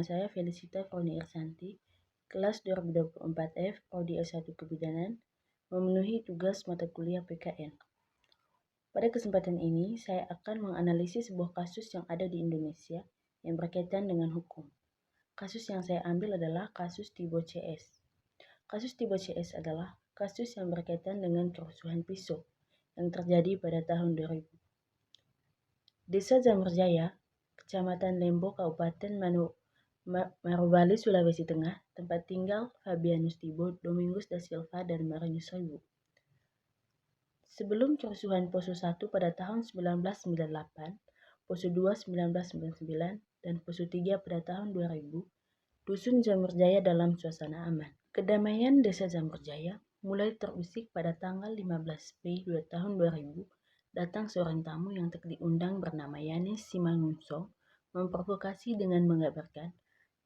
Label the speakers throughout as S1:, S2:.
S1: saya Felicita Froni Irsanti, kelas 2024F, Prodi S1 Kebidanan, memenuhi tugas mata kuliah PKN. Pada kesempatan ini, saya akan menganalisis sebuah kasus yang ada di Indonesia yang berkaitan dengan hukum. Kasus yang saya ambil adalah kasus Tibo CS. Kasus Tibo CS adalah kasus yang berkaitan dengan kerusuhan pisau yang terjadi pada tahun 2000. Desa Jamberjaya, Kecamatan Lembo, Kabupaten Marobali, Sulawesi Tengah, tempat tinggal Fabianus Tibo, Domingus da Silva, dan Marinus Ribu. Sebelum kerusuhan Poso 1 pada tahun 1998, Poso 2 1999, dan Poso 3 pada tahun 2000, Dusun Jamberjaya dalam suasana aman. Kedamaian Desa Jamberjaya mulai terusik pada tanggal 15 Mei tahun 2000, datang seorang tamu yang tak diundang bernama Yanis Simangunso memprovokasi dengan mengabarkan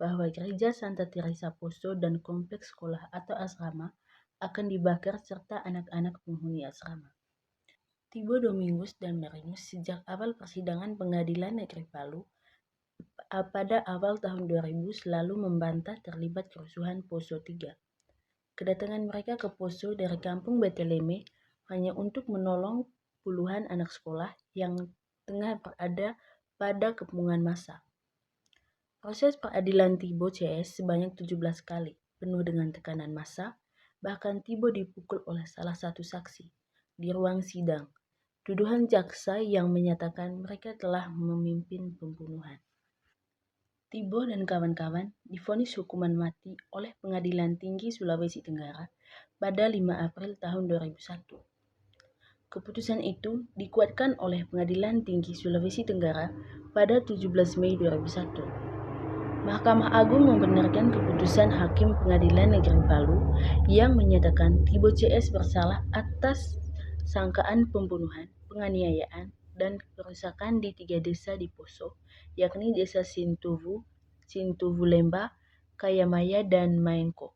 S1: bahwa gereja Santa Teresa Poso dan kompleks sekolah atau asrama akan dibakar serta anak-anak penghuni asrama. Tibo, Domingus, dan Marinus sejak awal persidangan Pengadilan Negeri Palu pada awal tahun 2000 selalu membantah terlibat kerusuhan Poso 3. Kedatangan mereka ke Poso dari kampung Beteleme hanya untuk menolong puluhan anak sekolah yang tengah berada pada kepungan massa. Proses peradilan Tibo CS sebanyak 17 kali, penuh dengan tekanan massa, bahkan Tibo dipukul oleh salah satu saksi di ruang sidang. Tuduhan jaksa yang menyatakan mereka telah memimpin pembunuhan. Tibo dan kawan-kawan divonis hukuman mati oleh Pengadilan Tinggi Sulawesi Tenggara pada 5 April tahun 2001. Keputusan itu dikuatkan oleh Pengadilan Tinggi Sulawesi Tenggara pada 17 Mei 2001. Mahkamah Agung membenarkan keputusan Hakim Pengadilan Negeri Palu yang menyatakan Tibo CS bersalah atas sangkaan pembunuhan, penganiayaan, dan perusakan di 3 desa di Poso, yakni Desa Sintuwu, Lemba, Kayamaya, dan Maengko.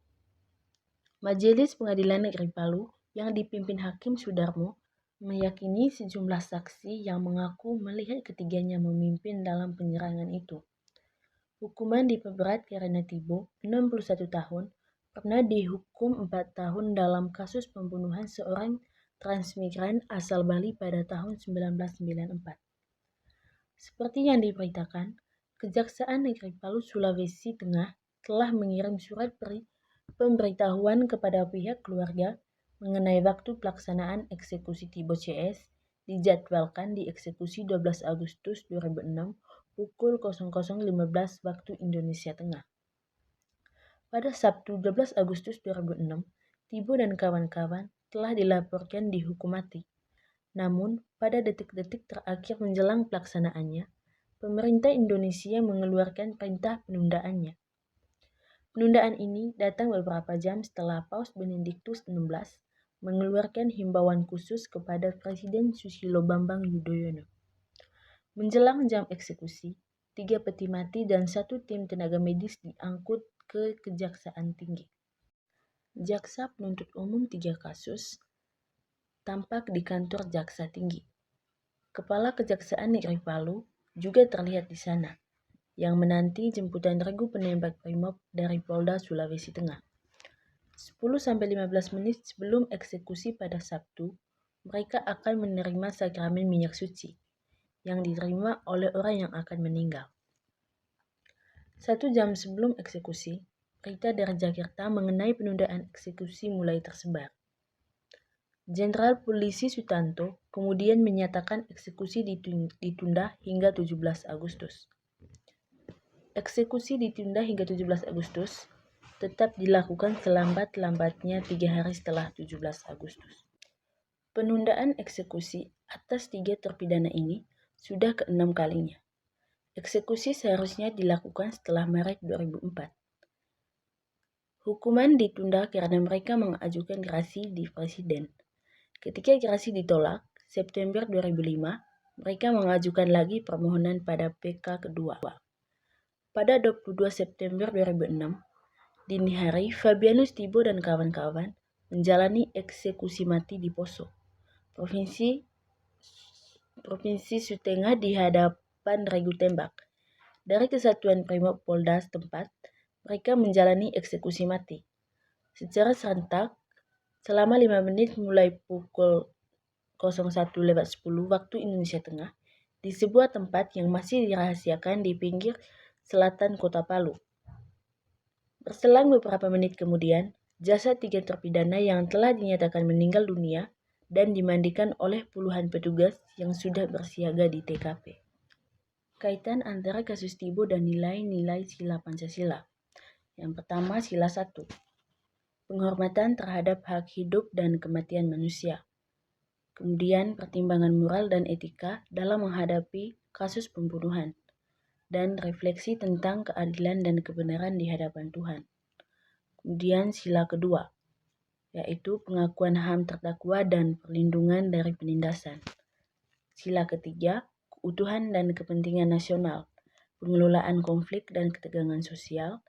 S1: Majelis Pengadilan Negeri Palu yang dipimpin Hakim Sudarmo meyakini sejumlah saksi yang mengaku melihat ketiganya memimpin dalam penyerangan itu. Hukuman diperberat karena Tibo, 61 tahun, pernah dihukum 4 tahun dalam kasus pembunuhan seorang transmigran asal Bali pada tahun 1994. Seperti yang diberitakan, Kejaksaan Negeri Palu, Sulawesi Tengah telah mengirim surat pemberitahuan kepada pihak keluarga mengenai waktu pelaksanaan eksekusi Tibo CS dijadwalkan dieksekusi 12 Agustus 2006 pukul 00.15 waktu Indonesia Tengah. Pada Sabtu 12 Agustus 2006, Tibo dan kawan-kawan telah dilaporkan dihukum mati. Namun, pada detik-detik terakhir menjelang pelaksanaannya, pemerintah Indonesia mengeluarkan perintah penundaannya. Penundaan ini datang beberapa jam setelah Paus Benediktus XVI mengeluarkan himbauan khusus kepada Presiden Susilo Bambang Yudhoyono. Menjelang jam eksekusi, 3 peti mati dan 1 tim tenaga medis diangkut ke Kejaksaan Tinggi. Jaksa penuntut umum 3 kasus tampak di kantor Jaksa Tinggi. Kepala Kejaksaan Negeri Palu juga terlihat di sana, yang menanti jemputan regu penembak Brimob dari Polda Sulawesi Tengah. 10-15 menit sebelum eksekusi pada Sabtu, mereka akan menerima sakramen minyak suci yang diterima oleh orang yang akan meninggal. 1 jam sebelum eksekusi, berita dari Jakarta mengenai penundaan eksekusi mulai tersebar. Jenderal Polisi Sutanto kemudian menyatakan eksekusi ditunda hingga 17 Agustus. Eksekusi ditunda hingga 17 Agustus tetap dilakukan selambat-lambatnya 3 hari setelah 17 Agustus. Penundaan eksekusi atas 3 terpidana ini sudah ke-6 kalinya. Eksekusi seharusnya dilakukan setelah Maret 2004. Hukuman ditunda karena mereka mengajukan gerasi di Presiden. Ketika gerasi ditolak, September 2005, mereka mengajukan lagi permohonan pada PK kedua. Pada 22 September 2006, dini hari, Fabianus Tibo dan kawan-kawan menjalani eksekusi mati di Poso, Provinsi Sutengah di hadapan regu tembak. Dari kesatuan Brimob Polda setempat, mereka menjalani eksekusi mati secara serentak selama 5 menit mulai pukul 01.10 waktu Indonesia Tengah di sebuah tempat yang masih dirahasiakan di pinggir selatan kota Palu. Berselang beberapa menit kemudian, jasad 3 terpidana yang telah dinyatakan meninggal dunia dan dimandikan oleh puluhan petugas yang sudah bersiaga di TKP. Kaitan antara kasus Tibo dan nilai-nilai sila Pancasila. Yang pertama, sila 1. Penghormatan terhadap hak hidup dan kematian manusia. Kemudian, pertimbangan moral dan etika dalam menghadapi kasus pembunuhan. Dan refleksi tentang keadilan dan kebenaran di hadapan Tuhan. Kemudian sila kedua, yaitu pengakuan HAM terdakwa dan perlindungan dari penindasan. Sila ketiga, keutuhan dan kepentingan nasional, pengelolaan konflik dan ketegangan sosial,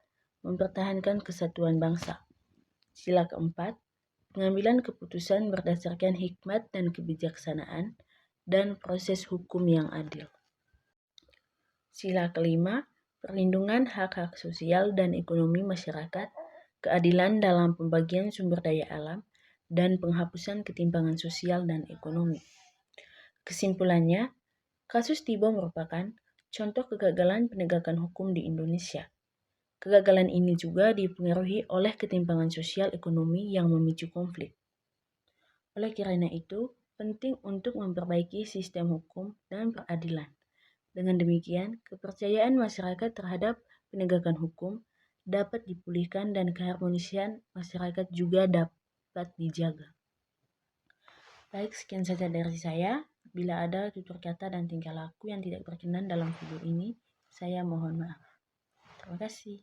S1: mempertahankan kesatuan bangsa. Sila keempat, pengambilan keputusan berdasarkan hikmat dan kebijaksanaan, dan proses hukum yang adil. Sila kelima, perlindungan hak-hak sosial dan ekonomi masyarakat, keadilan dalam pembagian sumber daya alam, dan penghapusan ketimpangan sosial dan ekonomi. Kesimpulannya, kasus Tibo merupakan contoh kegagalan penegakan hukum di Indonesia. Kegagalan ini juga dipengaruhi oleh ketimpangan sosial ekonomi yang memicu konflik. Oleh karena itu, penting untuk memperbaiki sistem hukum dan peradilan. Dengan demikian, kepercayaan masyarakat terhadap penegakan hukum dapat dipulihkan dan keharmonisian masyarakat juga dapat dijaga. Baik, sekian saja dari saya. Bila ada tutur kata dan tingkah laku yang tidak berkenan dalam video ini, saya mohon maaf. Terima kasih.